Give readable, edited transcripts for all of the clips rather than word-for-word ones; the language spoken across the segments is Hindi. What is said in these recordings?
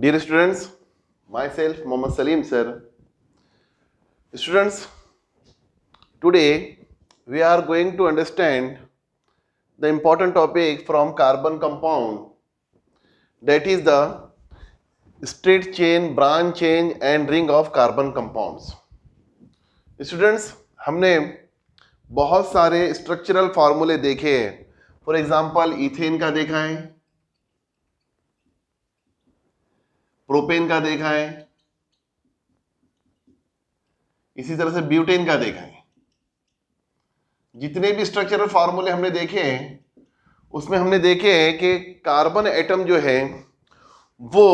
Dear students, myself Mohammad Salim sir. Students, today we are going to understand the important topic from carbon compound, that is the straight chain, branch chain and ring of carbon compounds. Students, हमने बहुत सारे स्ट्रक्चरल फार्मूले देखे हैं. फॉर एग्जाम्पल इथेन का देखा है, प्रोपेन का देखा है, इसी तरह से ब्यूटेन का देखा है. जितने भी स्ट्रक्चरल फार्मूले हमने देखे हैं उसमें हमने देखे हैं कि कार्बन एटम जो है वो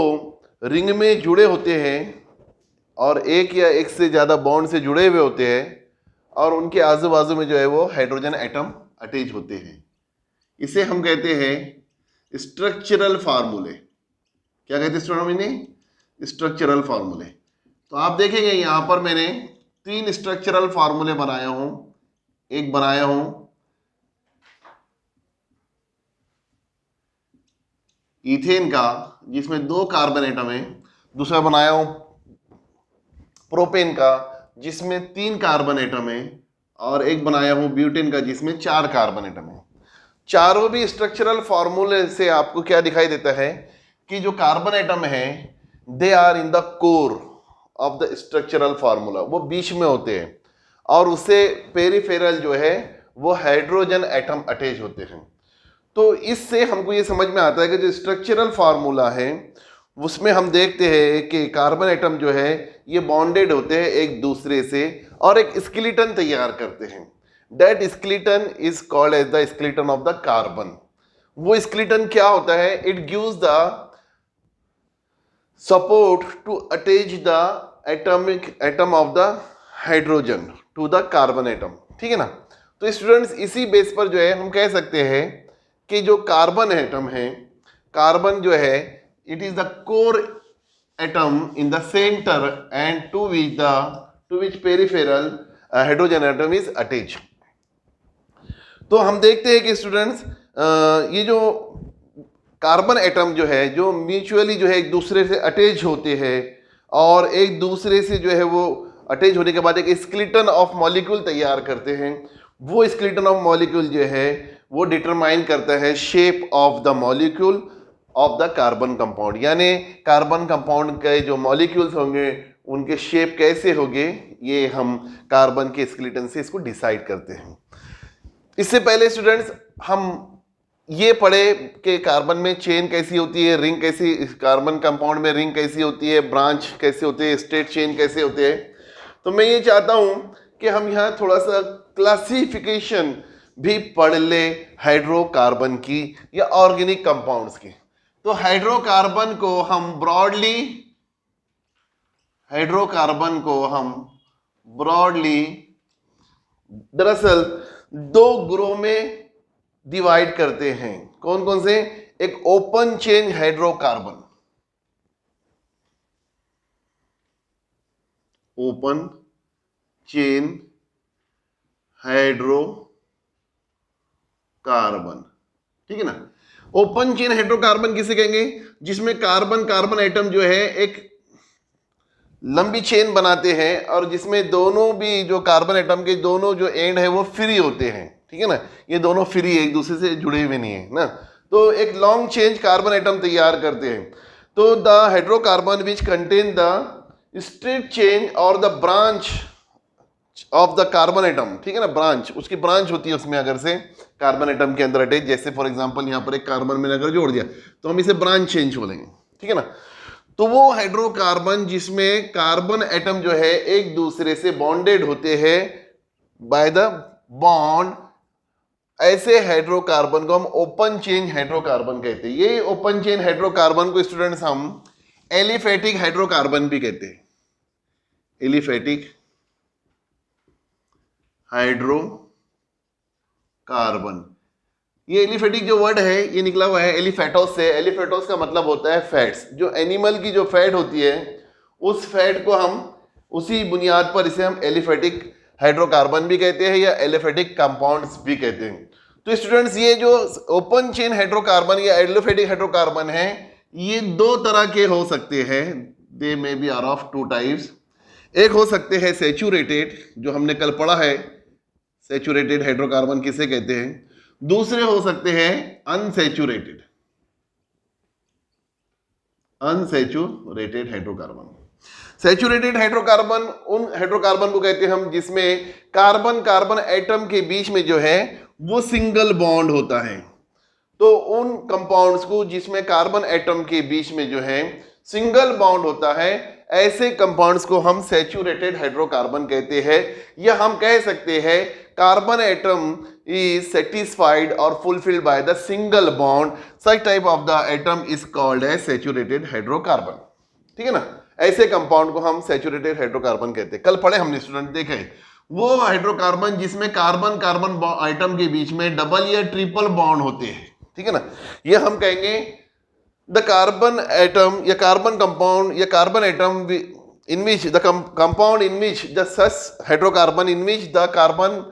रिंग में जुड़े होते हैं और एक या एक से ज़्यादा बॉन्ड से जुड़े हुए होते हैं और उनके आजू बाजू में जो है वो हाइड्रोजन एटम अटैच होते हैं. इसे हम कहते हैं स्ट्रक्चरल फार्मूले. क्या कहते हैं स्टूडेंट? स्ट्रक्चरल फार्मूले. तो आप देखेंगे यहाँ पर मैंने 3 स्ट्रक्चरल फार्मूले बनाया हूँ. एक बनाया हूँ इथेन का जिसमें 2 कार्बन एटम है, दूसरा बनाया हूँ प्रोपेन का जिसमें 3 कार्बन एटम है और एक बनाया हूँ ब्यूटेन का जिसमें 4 कार्बन एटम है. चारों भी स्ट्रक्चरल फार्मूले से आपको क्या दिखाई देता है कि जो कार्बन एटम है they are in the core of the structural formula, वो बीच में होते हैं और उससे पेरिफेरल जो है वो हाइड्रोजन एटम अटैच होते हैं. तो इससे हमको ये समझ में आता है कि जो स्ट्रक्चरल फार्मूला है उसमें हम देखते हैं कि कार्बन एटम जो है ये बॉन्डेड होते हैं एक दूसरे से और एक स्केलेटन तैयार करते हैं. That skeleton is called as the skeleton of the carbon. वो स्केलेटन क्या होता है? It gives the support to attach the atom of the hydrogen to the carbon atom. ठीक है ना? तो स्टूडेंट्स इसी बेस पर जो है हम कह सकते हैं कि जो कार्बन एटम है, कार्बन जो है it is the core atom in the centre and to which peripheral hydrogen atom is attach. तो हम देखते हैं कि स्टूडेंट्स ये जो कार्बन एटम जो है जो म्यूचुअली जो है एक दूसरे से अटैच होते हैं और एक दूसरे से जो है वो अटैच होने के बाद एक स्केलेटन ऑफ मॉलिक्यूल तैयार करते हैं. वो स्केलेटन ऑफ मॉलिक्यूल जो है वो डिटरमाइन करता है shape of the molecule of the carbon compound. यानी कार्बन कंपाउंड के जो मॉलिक्यूल्स होंगे उनके शेप कैसे होंगे ये हम कार्बन के स्केलेटन से इसको डिसाइड करते हैं. इससे पहले स्टूडेंट्स हम ये पढ़े कि कार्बन में चेन कैसी होती है, रिंग कैसी, कार्बन कंपाउंड में रिंग कैसी होती है, ब्रांच कैसे होते हैं, स्ट्रेट चेन कैसे होते हैं. तो मैं ये चाहता हूँ कि हम यहाँ थोड़ा सा क्लासिफिकेशन भी पढ़ ले हाइड्रोकार्बन की या ऑर्गेनिक कंपाउंड्स की. तो हाइड्रोकार्बन को हम ब्रॉडली दरअसल 2 ग्रुप में डिवाइड करते हैं. कौन कौन से? एक open chain hydrocarbon, open chain hydrocarbon. ठीक है ना? ओपन चेन हाइड्रोकार्बन किसे कहेंगे? जिसमें कार्बन एटम जो है एक लंबी चेन बनाते हैं और जिसमें दोनों भी जो कार्बन एटम के दोनों जो एंड है वो फ्री होते हैं. ठीक है ना? ये दोनों फ्री है, एक दूसरे से जुड़े हुए नहीं है ना. तो एक लॉन्ग चेन कार्बन एटम तैयार करते हैं. तो the hydrocarbon which contain the straight chain और the branch of the carbon atom. ठीक है ना? ब्रांच, उसकी ब्रांच होती है उसमें अगर से कार्बन एटम के अंदर अटैच. जैसे फॉर एग्जांपल यहाँ पर एक कार्बन मैंने अगर जोड़ दिया तो हम इसे ब्रांच चेन बोलेंगे. ठीक है ना? तो वो हाइड्रोकार्बन जिसमें कार्बन एटम जो है एक दूसरे से बॉन्डेड होते हैं बाय द बॉन्ड, ऐसे हाइड्रोकार्बन को हम ओपन चेन हाइड्रोकार्बन कहते हैं. ये ओपन चेन हाइड्रोकार्बन को स्टूडेंट्स हम एलिफेटिक हाइड्रोकार्बन भी कहते हैं. Aliphatic hydrocarbon. ये एलिफेटिक जो वर्ड है ये निकला हुआ है एलिफेटोस से. एलिफेटोस का मतलब होता है फैट्स. जो एनिमल की जो फैट होती है उस फैट को हम उसी बुनियाद पर इसे हम एलिफेटिक हाइड्रोकार्बन भी कहते हैं या एलिफेटिक कंपाउंड्स भी कहते हैं. तो स्टूडेंट्स ये जो ओपन चेन हाइड्रोकार्बन या एलिफेटिक हाइड्रोकार्बन है ये दो तरह के हो सकते हैं, they may be are of two types. एक हो सकते हैं सैचुरेटेड, जो हमने कल पढ़ा है, सैचुरेटेड हाइड्रोकार्बन किसे कहते हैं। दूसरे हो सकते हैं unsaturated, unsaturated hydrocarbon. Saturated hydrocarbon उन हाइड्रोकार्बन को कहते हैं हम जिसमें कार्बन कार्बन एटम के बीच में जो है वो सिंगल बॉन्ड होता है। तो उन कंपाउंड्स को जिसमें कार्बन एटम के बीच में जो है सिंगल बॉन्ड होता है, ऐसे कंपाउंड्स को हम सैचुरेटेड हाइड्रोकार्बन कहते हैं। या हम कह सकते हैं carbon atom is satisfied or fulfilled by the single bond, such type of the atom is called as saturated hydrocarbon। ठीक है ना, ऐसे कंपाउंड को हम सैचुरेटेड हाइड्रोकार्बन कहते हैं। कल पढ़े हमने स्टूडेंट, देखे वो हाइड्रोकार्बन जिसमें कार्बन कार्बन आइटम के बीच में डबल या ट्रिपल बॉन्ड होते हैं। ठीक है ना, ये हम कहेंगे द कार्बन एटम या कार्बन कंपाउंड या carbon atom in which the compound in which the such hydrocarbon in which the carbon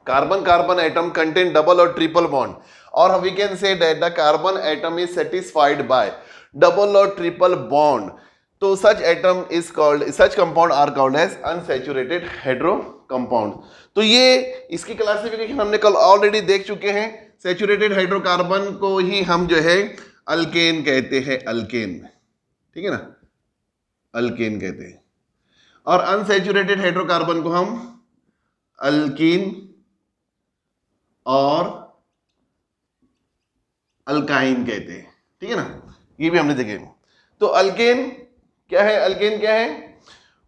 carbon atom contain double or triple bond, or we can say that the carbon atom is satisfied by double or triple bond, तो such atom is called, such compound are called as unsaturated hydrocompound। तो ये इसकी क्लासिफिकेशन हमने कल ऑलरेडी देख चुके हैं। सैचुरेटेड हाइड्रोकार्बन को ही हम जो है अल्केन कहते हैं, अल्केन। ठीक है ना, अल्केन कहते हैं। और अनसैचुरेटेड हाइड्रोकार्बन को हम अल्कीन और अल्काइन कहते हैं। ठीक है ना, ये भी हमने देखे। तो अल्केन क्या है, अल्केन क्या है,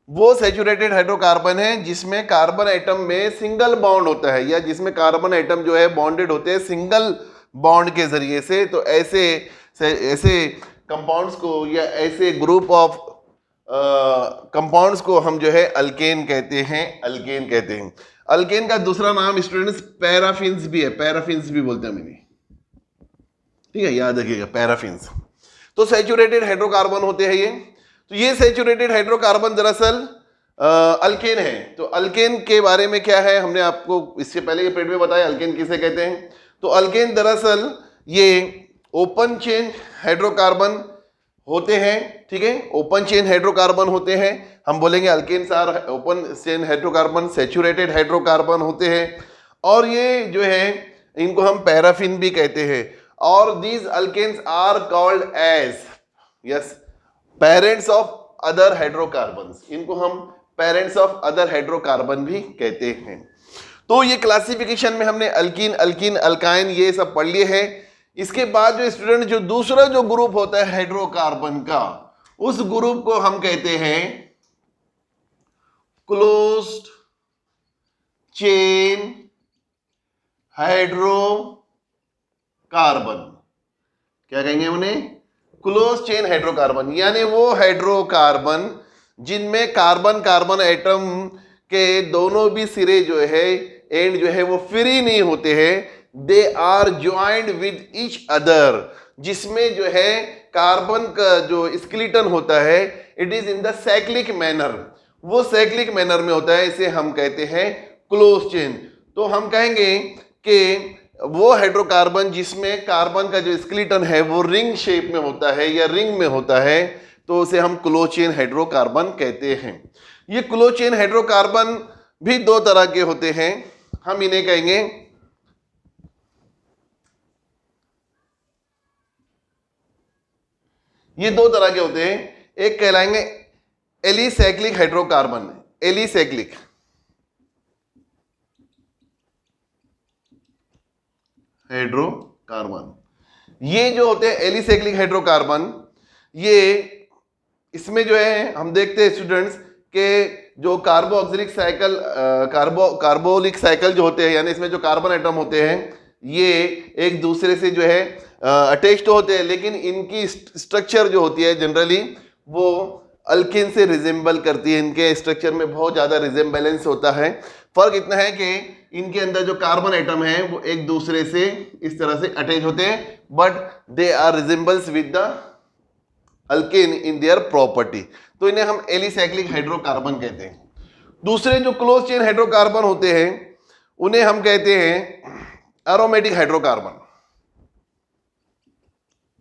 वो सैचुरेटेड हाइड्रोकार्बन है जिसमें कार्बन एटम में सिंगल बॉन्ड होता है, या जिसमें कार्बन एटम जो है बॉन्डेड होते हैं सिंगल बॉन्ड के जरिए से। तो ऐसे कंपाउंड्स को या ऐसे ग्रुप ऑफ कंपाउंड्स को हम जो है अल्केन कहते हैं, अल्केन कहते हैं। अल्केन का दूसरा नाम स्टूडेंट्स पैराफिन्स भी है, पैराफिन्स भी बोलते हैं मैंने। ठीक है, याद रखिएगा पैराफिन्स। तो सैचुरेटेड हाइड्रोकार्बन होते हैं ये। तो ये सैचुरेटेड हाइड्रोकार्बन दरअसल अल्केन है। तो अल्केन के बारे में क्या है, हमने आपको इससे पहले के पीरियड में बताया अल्केन किसे कहते हैं। तो अल्केन दरअसल ये ओपन चेन हाइड्रोकार्बन होते हैं। ठीक है, ओपन चेन हाइड्रोकार्बन होते हैं। हम बोलेंगे alkanes are open chain hydrocarbon, saturated hydrocarbon होते हैं। और ये जो है इनको हम पैराफिन भी कहते हैं। और these alkanes are called as yes parents of other hydrocarbons, इनको हम पेरेंट्स ऑफ अदर हाइड्रोकार्बन भी कहते हैं। तो ये क्लासिफिकेशन में हमने अल्कीन, अल्कीन, अल्काइन ये सब पढ़ लिए हैं। इसके बाद जो स्टूडेंट जो दूसरा जो ग्रुप होता है हाइड्रोकार्बन का, उस ग्रुप को हम कहते हैं क्लोज्ड चेन हाइड्रोकार्बन। क्या कहेंगे उन्हें, क्लोज चेन हाइड्रोकार्बन, यानी वो हाइड्रोकार्बन जिनमें कार्बन कार्बन एटम के दोनों भी सिरे जो है एंड जो है वो फ्री नहीं होते हैं, they are joined with each other, जिसमें जो है कार्बन का जो स्केलेटन होता है it is in the cyclic manner, वो साइक्लिक मैनर में होता है, इसे हम कहते हैं क्लोज चेन। तो हम कहेंगे कि वो हाइड्रोकार्बन जिसमें कार्बन का जो स्केलेटन है वो रिंग शेप में होता है या रिंग में होता है, तो उसे हम क्लोज चेन हाइड्रोकार्बन कहते हैं। ये क्लोज चेन हाइड्रोकार्बन भी दो तरह के होते हैं। हम इन्हें कहेंगे ये दो तरह के होते हैं। एक कहलाएंगे एलिसाइक्लिक हाइड्रोकार्बन, एलिसाइक्लिक, हाइड्रोकार्बन, ये जो होते हैं एलिसाइक्लिक हाइड्रोकार्बन, ये इसमें जो है हम देखते हैं स्टूडेंट्स के जो कार्बोक्सिलिक साइकिल कार्बोलिक साइकिल जो होते हैं, यानी इसमें जो कार्बन एटम होते हैं ये एक दूसरे से जो है अटैच तो होते हैं, लेकिन इनकी स्ट्रक्चर जो होती है जनरली वो अल्केन से रिजेंबल करती है। इनके स्ट्रक्चर में बहुत ज़्यादा रिजेंबलेंस होता है। फर्क इतना है कि इनके अंदर जो कार्बन एटम है वो एक दूसरे से इस तरह से अटैच होते हैं, but they are resembles with the alkane in their property. तो इन्हें हम एलिसाइक्लिक हाइड्रोकार्बन कहते हैं। दूसरे जो क्लोज चेन हाइड्रोकार्बन होते हैं उन्हें हम कहते हैं aromatic hydrocarbon.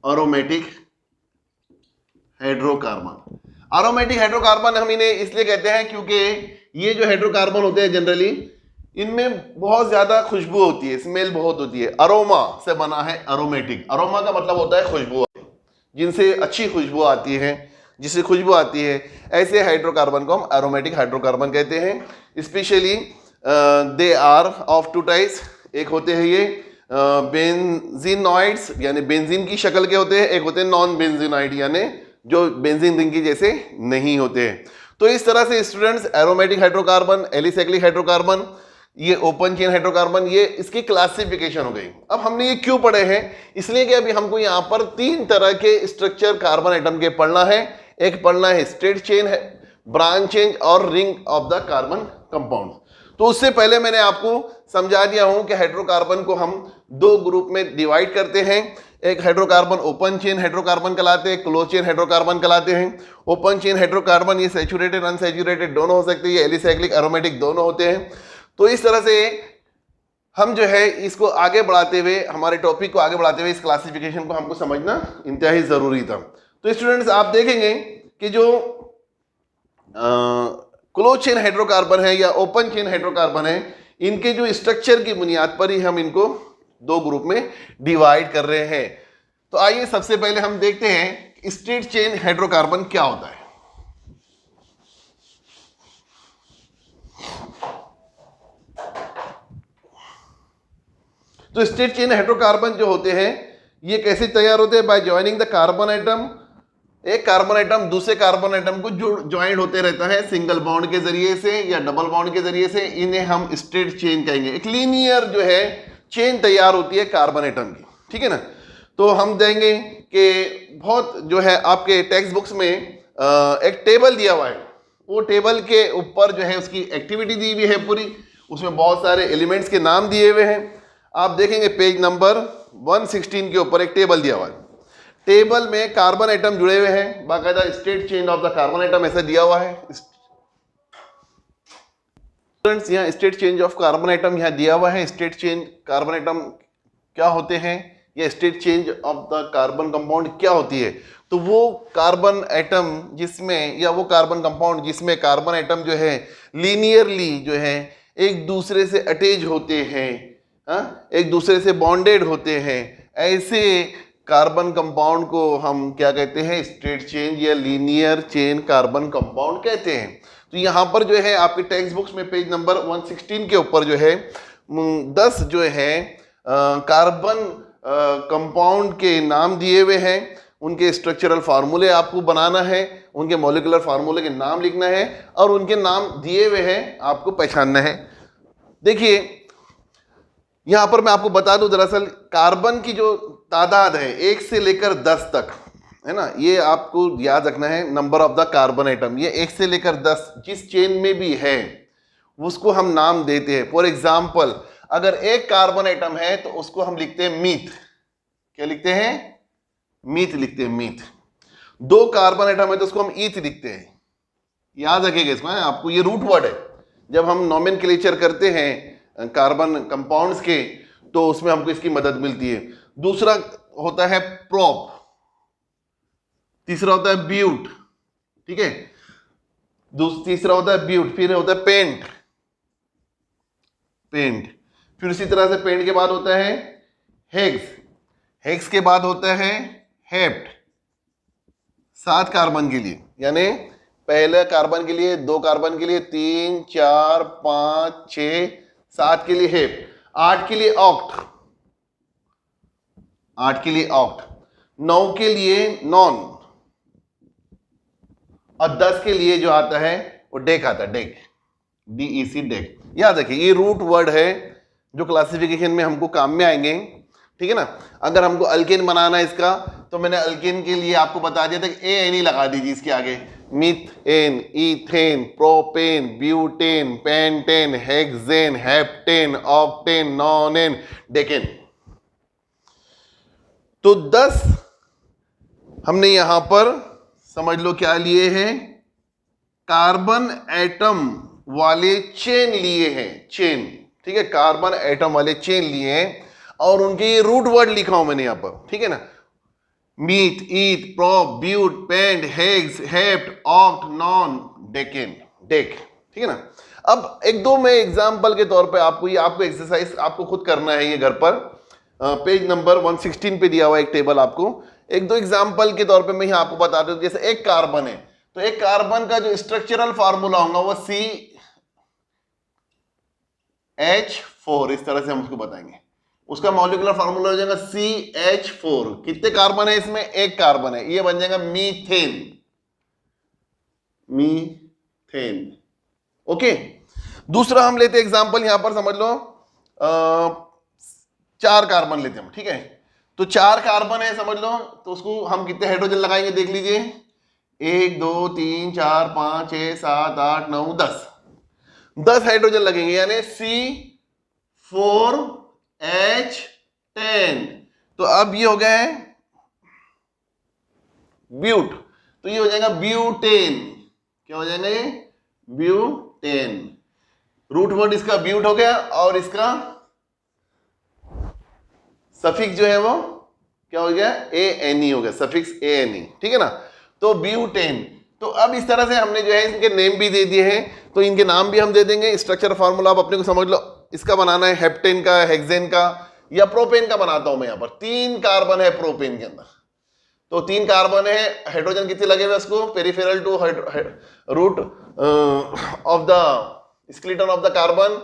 Aromatic hydrocarbon. Aromatic hydrocarbon हम इन्हें इसलिए कहते हैं क्योंकि ये जो हाइड्रोकार्बन होते हैं जनरली इनमें बहुत ज्यादा खुशबू होती है, स्मेल बहुत होती है। अरोमा से बना है एरोमेटिक। अरोमा का मतलब होता है खुशबू, जिनसे अच्छी खुशबू आती है, जिससे खुशबू आती है, ऐसे हाइड्रोकार्बन को हम एरोमेटिक हाइड्रोकार्बन कहते हैं। Specially they are of two types. एक होते हैं ये बेंजीनॉइड्स यानी बेंजीन की शक्ल के होते हैं, एक होते हैं नॉन बेंजीनॉइड यानी जो बेंजीन रिंग की जैसे नहीं होते हैं। तो इस तरह से students aromatic hydrocarbon, alicyclic hydrocarbon, ये ओपन चेन हाइड्रोकार्बन, ये इसकी क्लासिफिकेशन हो गई। अब हमने ये क्यों पढ़े हैं? इसलिए कि अभी हमको यहाँ पर 3 तरह के स्ट्रक्चर कार्बन एटम के पढ़ना है। एक पढ़ना है स्ट्रेट चेन है, ब्रांच चेन और ring of the carbon compound. तो उससे पहले मैंने आपको समझा दिया हूं कि हाइड्रोकार्बन को हम 2 ग्रुप में डिवाइड करते हैं। एक हाइड्रोकार्बन ओपन चेन हाइड्रोकार्बन कहलाते हैं, क्लोज चेन हाइड्रोकार्बन कहलाते हैं। ओपन चेन हाइड्रोकार्बन ये सैचुरेटेड अनसैचुरेटेड दोनों हो सकते हैं, ये एलिसाइक्लिक एरोमेटिक दोनों होते हैं। तो इस तरह से हम जो है इसको आगे बढ़ाते हुए, हमारे टॉपिक को आगे बढ़ाते हुए इस क्लासिफिकेशन को हमको समझना इंतहाई जरूरी था। तो स्टूडेंट्स आप देखेंगे कि जो क्लोज चेन हाइड्रोकार्बन है या ओपन चेन हाइड्रोकार्बन है, इनके जो स्ट्रक्चर की बुनियाद पर ही हम इनको 2 ग्रुप में डिवाइड कर रहे हैं। तो आइए सबसे पहले हम देखते हैं स्ट्रेट चेन हाइड्रोकार्बन क्या होता है। तो स्ट्रेट चेन हाइड्रोकार्बन जो होते हैं ये कैसे तैयार होते हैं? By joining the carbon atom. एक कार्बन एटम दूसरे कार्बन एटम को जो ज्वाइंट होते रहता है सिंगल बॉन्ड के जरिए से या डबल बॉन्ड के जरिए से, इन्हें हम स्ट्रेट चेन कहेंगे। एक लीनियर जो है चेन तैयार होती है कार्बन एटम की, ठीक है ना। तो हम देंगे कि बहुत जो है आपके टेक्स्ट बुक्स में एक टेबल दिया हुआ है, वो टेबल के ऊपर जो है उसकी एक्टिविटी दी हुई है पूरी, उसमें बहुत सारे एलिमेंट्स के नाम दिए हुए हैं। आप देखेंगे पेज नंबर 116 के ऊपर एक टेबल दिया हुआ है। टेबल में कार्बन एटम जुड़े हुए हैं, बाकायदा straight chain of the carbon atom ऐसा दिया हुआ है। स्टूडेंट्स यहाँ straight chain of carbon atom यहाँ दिया हुआ है। स्ट्रेट चेन कार्बन एटम क्या होते हैं या straight chain of the carbon compound क्या होती है? तो वो कार्बन एटम जिसमें या वो कार्बन कंपाउंड जिसमें कार्बन एटम जो है लीनियरली जो है एक दूसरे से अटैच होते हैं, एक दूसरे से बॉन्डेड होते हैं, ऐसे कार्बन कंपाउंड को हम क्या कहते हैं? स्ट्रेट चेन या लीनियर चेन कार्बन कंपाउंड कहते हैं। तो यहाँ पर जो है आपके टेक्स्ट बुक्स में पेज नंबर 116 के ऊपर जो है 10 जो है कार्बन कंपाउंड के नाम दिए हुए हैं। उनके स्ट्रक्चरल फार्मूले आपको बनाना है, उनके मॉलिक्यूलर फार्मूले के नाम लिखना है और उनके नाम दिए हुए हैं आपको पहचानना है। देखिए यहां पर मैं आपको बता दूं, दरअसल कार्बन की जो तादाद है 1 से लेकर 10 तक है ना, ये आपको याद रखना है। Number of the carbon atom ये 1 से लेकर 10 जिस चेन में भी है उसको हम नाम देते हैं। फॉर एग्जाम्पल अगर एक कार्बन एटम है तो उसको हम लिखते हैं मीथ। क्या लिखते हैं? मीथ लिखते हैं, मीथ। 2 कार्बन एटम है तो उसको हम ईथ लिखते हैं। याद रखिएगा इसमें, आपको ये रूट वर्ड है। जब हम नोमेनक्लेचर करते हैं कार्बन कंपाउंड्स के तो उसमें हमको इसकी मदद मिलती है। दूसरा होता है प्रोप, तीसरा होता है ब्यूट, ठीक है, तीसरा होता है ब्यूट, फिर होता है पेंट, पेंट, फिर इसी तरह से पेंट के बाद होता है हेक्स, हेक्स के बाद होता है हेप्ट। 7 कार्बन के लिए, यानी पहले कार्बन के लिए, 2 कार्बन के लिए, 3 4 5 6 7 के लिए हेप्ट, 8 के लिए ऑक्ट, 8 के लिए ऑक्ट, 9 के लिए नॉन और 10 के लिए जो आता है वो डेक आता है, डेक, DEC, डेक। याद रखिए ये रूट वर्ड है जो क्लासिफिकेशन में हमको काम में आएंगे, ठीक है ना। अगर हमको अल्केन बनाना है इसका तो मैंने अल्केन के लिए आपको बता दिया था कि ANE लगा दीजिए इसके आगे, methane, ethane, propane, butane, pentane, hexane, heptane, octane, nonane, decane. तो 10 हमने यहां पर समझ लो क्या लिए हैं? कार्बन एटम वाले चेन लिए हैं, चेन, ठीक है, कार्बन एटम वाले चेन लिए हैं और उनके ये रूट वर्ड लिखा हूं मैंने यहां पर, ठीक है ना। Meth, eth, prop, but, pent, hex, hept, oct, non, decane, dec. ठीक है ना। अब एक दो मैं एग्जाम्पल के तौर पे आपको ये आपको एक्सरसाइज आपको खुद करना है ये घर पर। पेज नंबर 116 पे दिया हुआ एक टेबल आपको। एक दो एग्जाम्पल के तौर पे मैं यहाँ आपको बता दूं। जैसे एक कार्बन है तो एक कार्बन का जो स्ट्रक्चरल फार्मूला होगा वो CH4, इस तरह से हम उसको बताएंगे। उसका मॉलिक्यूलर फार्मूला हो जाएगा CH4। कितने कार्बन है इसमें? एक कार्बन है, ये बन जाएगा मीथेन, मीथेन। ओके। दूसरा हम लेते एग्जांपल, यहां पर समझ लो 4 कार्बन लेते हम। ठीक है, तो 4 कार्बन है समझ लो, तो उसको हम कितने हाइड्रोजन लगाएंगे देख लीजिए। 1 2 3 4 5 6 7 8 9 10। 10 हाइड्रोजन लगेंगे, यानी C4H10। तो अब ये हो गया है ब्यूट, तो ये हो जाएगा ब्यूटेन। क्या हो जाएगा ये? ब्यूटेन। रूट वर्ड इसका ब्यूट हो गया और इसका सफिक्स जो है वो क्या हो गया? ANE हो गया, सफिक्स ANE। ठीक है ना। तो ब्यूटेन। तो अब इस तरह से हमने जो है इनके नेम भी दे दिए हैं, तो इनके नाम भी हम दे देंगे। स्ट्रक्चर फार्मूला आप अपने को समझ लो। इसका बनाना है हेप्टेन का, हेक्सेन का या प्रोपेन का बनाता हूं मैं। यहां पर 3 कार्बन है प्रोपेन के अंदर, तो 3 कार्बन है, हाइड्रोजन कितने लगे हुए उसको? Peripheral to root of the skeleton of the carbon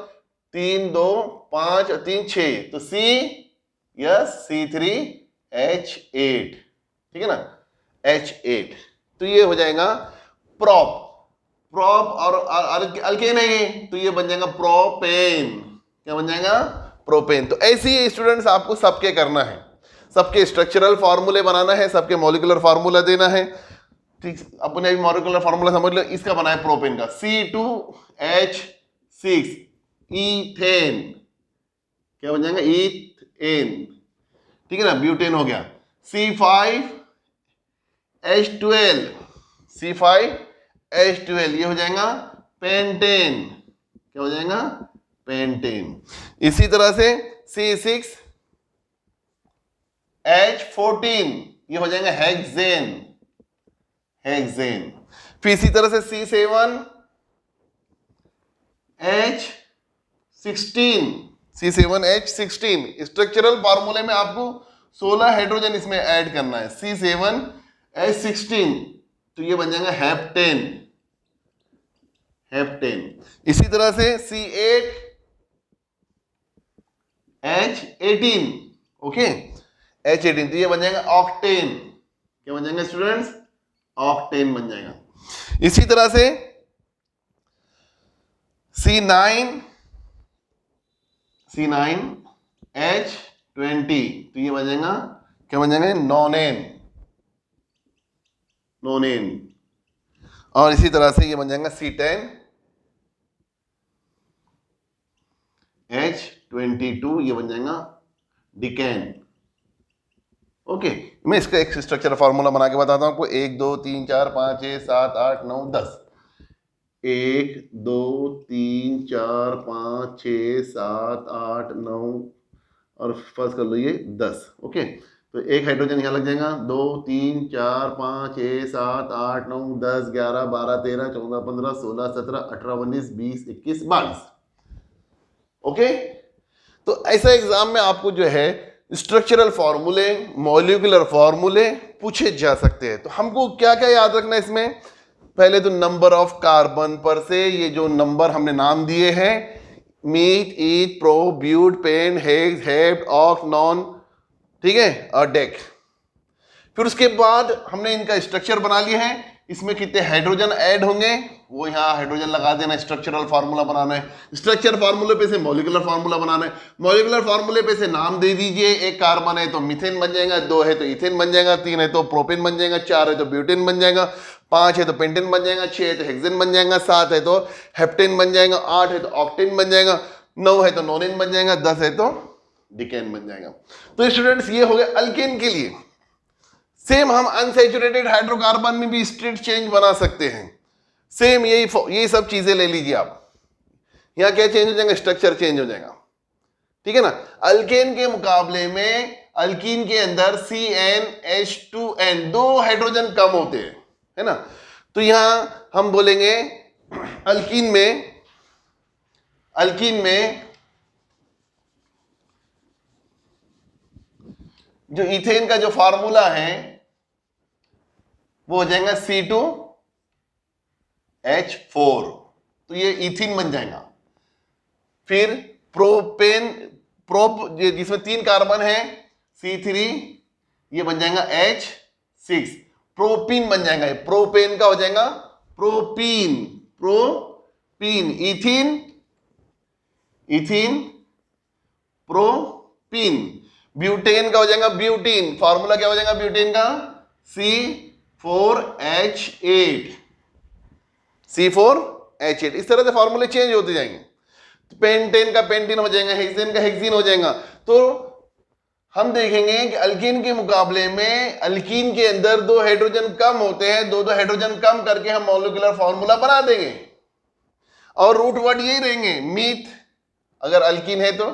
3 2 5 3 6, तो C3H8। ठीक है ना, H8। तो ये हो जाएगा प्रोप, प्रोप और अल्केन है ये, तो ये बन जाएगा प्रोपेन। क्या बन जाएगा? प्रोपेन। तो ऐसे ही स्टूडेंट्स आपको सबके करना है, सबके स्ट्रक्चरल फार्मूले बनाना है, सबके मॉलिक्यूलर फार्मूला देना है। ठीक, अपने भी मॉलिक्यूलर फार्मूला समझ लो। इसका बना है प्रोपेन का C2H6 ईथेन। क्या बन जाएगा? ईथेन। ठीक है ना, ब्यूटेन हो गया। C5H12, C5H12 ये हो जाएगा पेंटेन। क्या हो जाएगा? पेंटेन। इसी तरह से C6H14 ये हो जाएगा हेक्सेन, हेक्सेन। फिर इसी तरह से C7H16 स्ट्रक्चरल फार्मूले में आपको 16 हाइड्रोजन इसमें ऐड करना है। C7H16 तो ये बन जाएगा हेप्टेन, हेप्टेन। इसी तरह से C8H18, ओके, H18 तो ये बन जाएगा ऑक्टेन। क्या बन जाएगा स्टूडेंट्स? ऑक्टेन बन जाएगा। इसी तरह से C9H20 तो ये बन जाएगा, क्या बन जाएगा? नोनेन, नोनेन। और इसी तरह से ये बन जाएगा C10H22 ये बन जाएगा डिकेन। ओके, मैं इसका एक स्ट्रक्चर फार्मूला बना के बताता हूं आपको। 1 2 3 4 5 6 7 8 9 10। 1 2 3 4 5 6 7 8 9 और फर्स्ट कर लो ये 10। ओके, तो एक हाइड्रोजन यहाँ लग जाएगा। 2 3 4 5 6 7 8 9 10 11 12 13 14 15 16 17 18 19 20 21 22। ओके, तो ऐसा एग्जाम में आपको जो है स्ट्रक्चरल फार्मूले, मॉलिक्यूलर फार्मूले पूछे जा सकते हैं। तो हमको क्या क्या याद रखना है इसमें? पहले तो नंबर ऑफ कार्बन पर से ये जो नंबर हमने नाम दिए हैं, meth, eth, pro, but, pen, hex, hept, oct, non, ठीक है, और डेक। फिर उसके बाद हमने इनका स्ट्रक्चर बना लिया है, इसमें कितने हाइड्रोजन ऐड होंगे वो यहाँ हाइड्रोजन लगा देना। स्ट्रक्चरल फार्मूला बनाना है, स्ट्रक्चर फार्मूले पे से मॉलिक्यूलर फार्मूला बनाना है, मॉलिक्यूलर फार्मूले पे से नाम दे दीजिए। एक कार्बन है तो मीथेन बन जाएगा, 2 है तो इथेन बन जाएगा, 3 है तो प्रोपेन बन जाएगा, 4 है तो ब्यूटेन बन जाएगा, 5 है तो पेंटेन बन जाएगा, 6 है तो हेक्सेन बन जाएगा, 7 है तो हेप्टेन बन जाएगा, 8 है तो ऑक्टेन बन जाएगा, 9 है तो नोनेन बन जाएगा, 10 है तो डिकेन बन जाएगा। तो स्टूडेंट्स ये हो गया अल्केन के लिए। सेम हम अनसैचुरेटेड हाइड्रोकार्बन में भी स्टेट चेंज बना सकते हैं। सेम यही सब चीजें ले लीजिए आप। यहां क्या चेंज हो जाएगा? स्ट्रक्चर चेंज हो जाएगा। ठीक है ना। अल्केन के मुकाबले में अल्कीन के अंदर CnH2n 2 हाइड्रोजन कम होते हैं, है ना। तो यहां हम बोलेंगे अल्कीन में जो इथेन का जो फार्मूला है वो हो जाएगा C2H4, तो ये इथीन बन जाएगा। फिर प्रोपेन जिसमें 3 कार्बन है C3, ये बन जाएगा H6, प्रोपीन बन जाएगा। प्रोपेन का हो जाएगा प्रोपीन इथीन प्रोपीन। ब्यूटेन का हो जाएगा ब्यूटीन, फार्मूला क्या हो जाएगा ब्यूटेन का C4H8। इस तरह से फार्मूले चेंज होते जाएंगे। तो पेंटेन का पेंटीन हो जाएगा, हेक्सेन का हेक्सीन हो जाएगा। तो हम देखेंगे कि अल्कीन के मुकाबले में अल्कीन के अंदर 2 हाइड्रोजन कम होते हैं, 2 हाइड्रोजन कम करके हम मॉलिक्यूलर फार्मूला बना देंगे और रूट वर्ड यही रहेंगे। मीथ, अगर अल्कीन है तो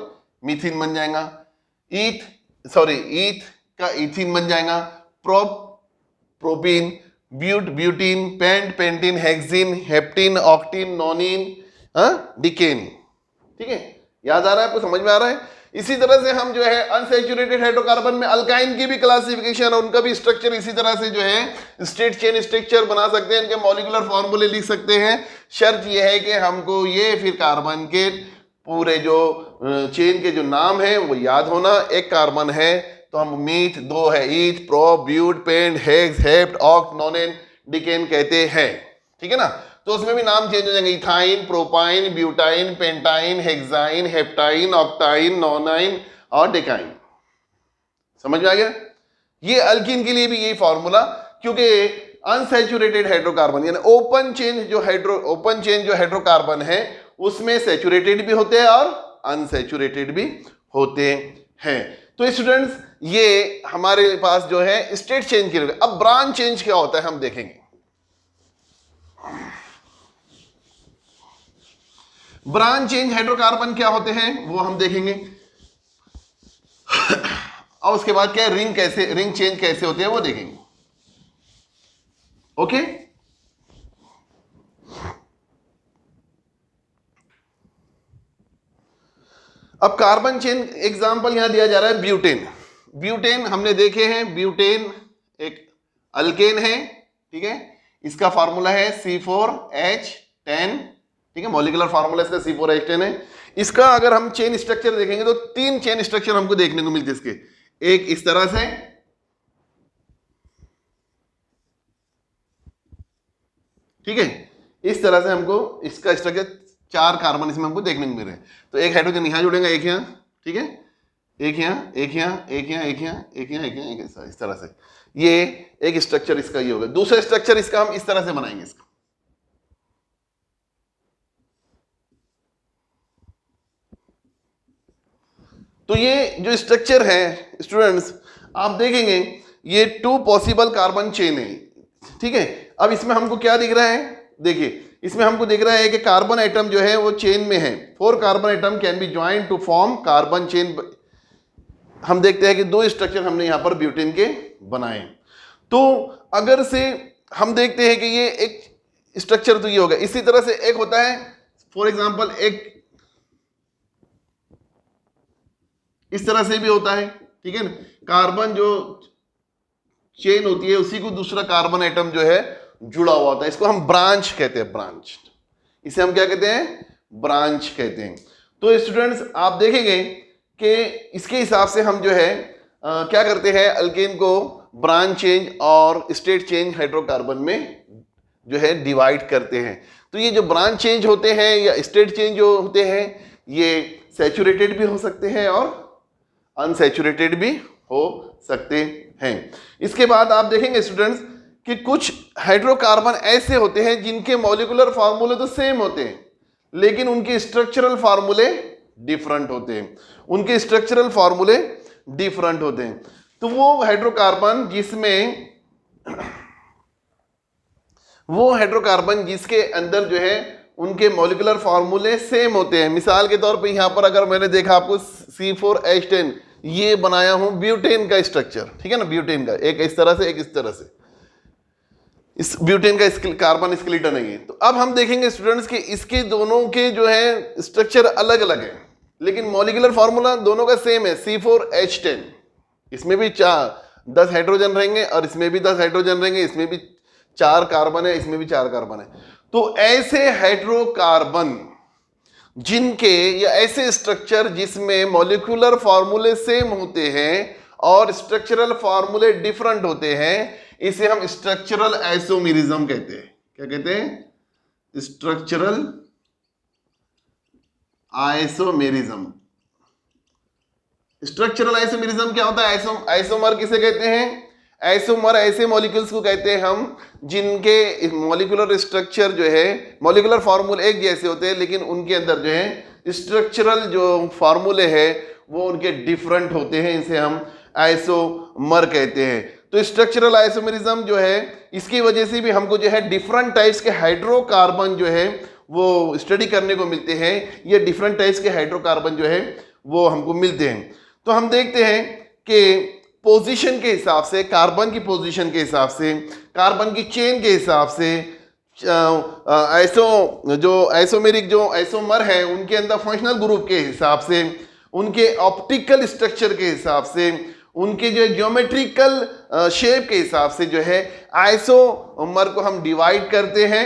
मीथिन बन जाएगा। ईथ का इथीन बन जाएगा। Propene, butene, pentene, hexene, heptene, octene, nonene, decane. ठीक है, याद आ रहा है आपको, समझ में आ रहा है। इसी तरह से हम जो है अनसैचुरेटेड हाइड्रोकार्बन में अल्काइन की भी क्लासिफिकेशन और उनका भी स्ट्रक्चर इसी तरह से जो है स्ट्रेट चेन स्ट्रक्चर बना सकते हैं, इनके मॉलिक्यूलर फॉर्मूले लिख सकते हैं। शर्त यह है कि हमको ये फिर कार्बन के पूरे जो चेन के जो नाम है वो याद होना। एक कार्बन है तो हम मीथ, 2 है eth, pro, but, pent, hex, hept, oct, nonane, decane कहते हैं। ठीक है ना, तो उसमें भी नाम चेंज हो जाएंगे। Ethyne, propyne, butyne, pentyne, hexyne, heptyne, octyne, nonyne और डेकाइन। समझ में आ गया। ये अल्कीन के लिए भी यही फॉर्मूला, क्योंकि अनसैचुरेटेड हाइड्रोकार्बन यानी ओपन चेन जो हाइड्रोकार्बन है उसमें सैचुरेटेड भी होते हैं और अनसैचुरेटेड भी होते हैं। तो स्टूडेंट्स ये हमारे पास जो है स्टेट चेंज के लिए। अब ब्रांच चेंज क्या होता है हम देखेंगे। ब्रांच चेंज हाइड्रोकार्बन क्या होते हैं वो हम देखेंगे और उसके बाद क्या रिंग चेंज कैसे होते हैं वो देखेंगे। ओके, अब कार्बन चेन एग्जांपल यहां दिया जा रहा है ब्यूटेन हमने देखे हैं। ब्यूटेन एक अल्केन है, ठीक है, इसका फार्मूला है C4H10, ठीक है, मॉलिक्यूलर फार्मूला इसका C4H10 है। इसका अगर हम चेन स्ट्रक्चर देखेंगे तो 3 चेन स्ट्रक्चर हमको देखने को मिलते हैं इसके। एक इस तरह से, ठीक है, इस तरह से हमको इसका स्ट्रक्चर 4 कार्बन इसमें हमको देखने को मिल रहे हैं। तो एक हाइड्रोजन यहां जुड़ेगा, एक यहां, ठीक है, एक यहां, एक यहां, एक यहां, एक यहां, एक यहां, एक यहां, एक इस तरह से। ये एक स्ट्रक्चर इसका ये होगा। दूसरा स्ट्रक्चर इसका हम इस तरह से बनाएंगे इसका। तो ये जो स्ट्रक्चर है स्टूडेंट्स आप देखेंगे ये 2 पॉसिबल कार्बन चेन है, ठीक है। अब इसमें हमको क्या दिख रहा है, देखिए इसमें हमको दिख रहा है कि कार्बन एटम जो है वो चेन में है। 4 carbon atom can be joined to form carbon chain. हम देखते हैं कि 2 स्ट्रक्चर हमने यहां पर ब्यूटेन के बनाए। तो अगर से हम देखते हैं कि ये एक स्ट्रक्चर तो ये होगा। इसी तरह से एक होता है फॉर एग्जांपल एक इस तरह से भी होता है, ठीक है ना। कार्बन जो चेन होती है उसी को दूसरा कार्बन एटम जो है जुड़ा हुआ होता है, इसको हम ब्रांच कहते हैं। ब्रांच, इसे हम क्या कहते हैं, ब्रांच कहते हैं। तो स्टूडेंट्स आप देखेंगे कि इसके हिसाब से हम जो है क्या करते हैं, अल्केन को ब्रांच चेंज और स्टेट चेंज हाइड्रोकार्बन में जो है डिवाइड करते हैं। तो ये जो ब्रांच चेंज होते हैं या स्टेट चेंज जो होते हैं ये सैचुरेटेड भी हो सकते हैं और अनसैचुरेटेड भी हो सकते हैं। इसके बाद आप देखेंगे स्टूडेंट्स कि कुछ हाइड्रोकार्बन ऐसे होते हैं जिनके मॉलिक्यूलर फार्मूले तो सेम होते हैं लेकिन उनके स्ट्रक्चरल फार्मूले डिफरेंट होते हैं। उनके स्ट्रक्चरल फार्मूले डिफरेंट होते हैं। तो वो हाइड्रोकार्बन जिसके अंदर जो है उनके मॉलिक्यूलर फार्मूले सेम होते हैं। मिसाल के तौर पे यहां पर अगर मैंने देखा आपको C4H10 ये बनाया हूं ब्यूटेन का स्ट्रक्चर, ठीक है ना, ब्यूटेन का एक इस तरह से, एक इस तरह से, इस ब्यूटेन का कार्बन स्केलेटन है ये। तो अब हम देखेंगे स्टूडेंट्स कि इसके दोनों के जो है स्ट्रक्चर अलग अलग है, लेकिन मॉलिक्यूलर फार्मूला दोनों का सेम है, C4H10। इसमें भी 10 हाइड्रोजन रहेंगे और इसमें भी 10 हाइड्रोजन रहेंगे, इसमें भी 4 कार्बन है, इसमें भी 4 कार्बन है। तो ऐसे हाइड्रोकार्बन जिनके या ऐसे स्ट्रक्चर जिसमें मॉलिक्यूलर फार्मूले सेम होते हैं और स्ट्रक्चरल फार्मूले डिफरेंट होते हैं, इसे हम स्ट्रक्चरल आइसोमेरिज्म कहते हैं। क्या कहते हैं? Structural isomerism. स्ट्रक्चरल आइसोमेरिज्म क्या होता है? आइसोमर किसे कहते हैं? आइसोमर ऐसे मॉलिक्यूल्स को कहते हैं हम जिनके मॉलिक्यूलर स्ट्रक्चर जो है, मॉलिक्यूलर फार्मूले एक जैसे होते हैं, लेकिन उनके अंदर जो है स्ट्रक्चरल जो फार्मूले है वो उनके डिफरेंट होते हैं, इसे हम आइसोमर कहते हैं। तो स्ट्रक्चरल आइसोमेरिज्म जो है, इसकी वजह से भी हमको जो है डिफरेंट टाइप्स के हाइड्रोकार्बन जो है वो स्टडी करने को मिलते हैं। ये डिफरेंट टाइप्स के हाइड्रोकार्बन जो है वो हमको मिलते हैं। तो हम देखते हैं कि पोजीशन के हिसाब से, कार्बन की पोजीशन के हिसाब से, कार्बन की चेन के हिसाब से, आइसोमेरिक जो आइसोमर है उनके अंदर फंक्शनल ग्रुप के हिसाब से, उनके ऑप्टिकल स्ट्रक्चर के हिसाब से, उनके जो ज्योमेट्रिकल शेप के हिसाब से जो है आइसोमर को हम डिवाइड करते हैं।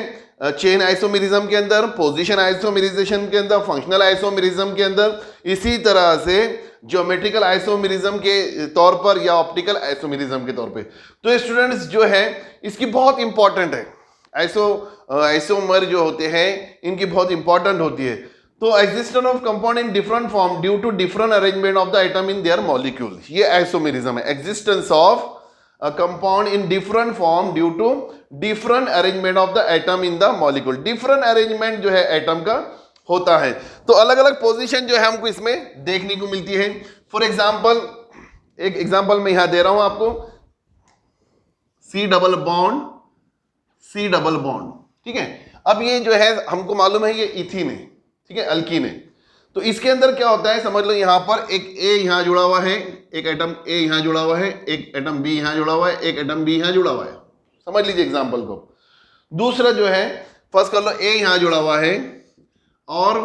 चेन आइसोमेरिज्म के अंदर, पोजीशन आइसोमेरिजेशन के अंदर, फंक्शनल आइसोमेरिज्म के अंदर, इसी तरह से ज्योमेट्रिकल आइसोमेरिज्म के तौर पर या ऑप्टिकल आइसोमेरिज्म के तौर पे। तो स्टूडेंट्स जो है इसकी बहुत इंपॉर्टेंट है, आइसोमर जो होते हैं इनकी बहुत इंपॉर्टेंट होती है। तो existence of compound in different form due to different arrangement of the atom in their molecule, ये आइसोमेरिज्म है। Existence of a compound in different form due to different arrangement of the atom in the molecule, different arrangement जो है एटम का होता है। तो अलग अलग पोजीशन जो है हमको इसमें देखने को मिलती है। फॉर एग्जांपल, एक एग्जांपल मैं यहां दे रहा हूं आपको, C डबल बॉन्ड, ठीक है। अब ये जो है हमको मालूम है ये इथीन है, ठीक है, अल्कीन है। तो इसके अंदर क्या होता है समझ लो, यहां पर एक A यहां जुड़ा हुआ है, एक एटम A यहां जुड़ा हुआ है, एक एटम B यहां जुड़ा हुआ है, एक एटम B यहां जुड़ा हुआ है। समझ लीजिए एग्जांपल को। दूसरा जो है, फर्स्ट कर लो A यहां जुड़ा हुआ है और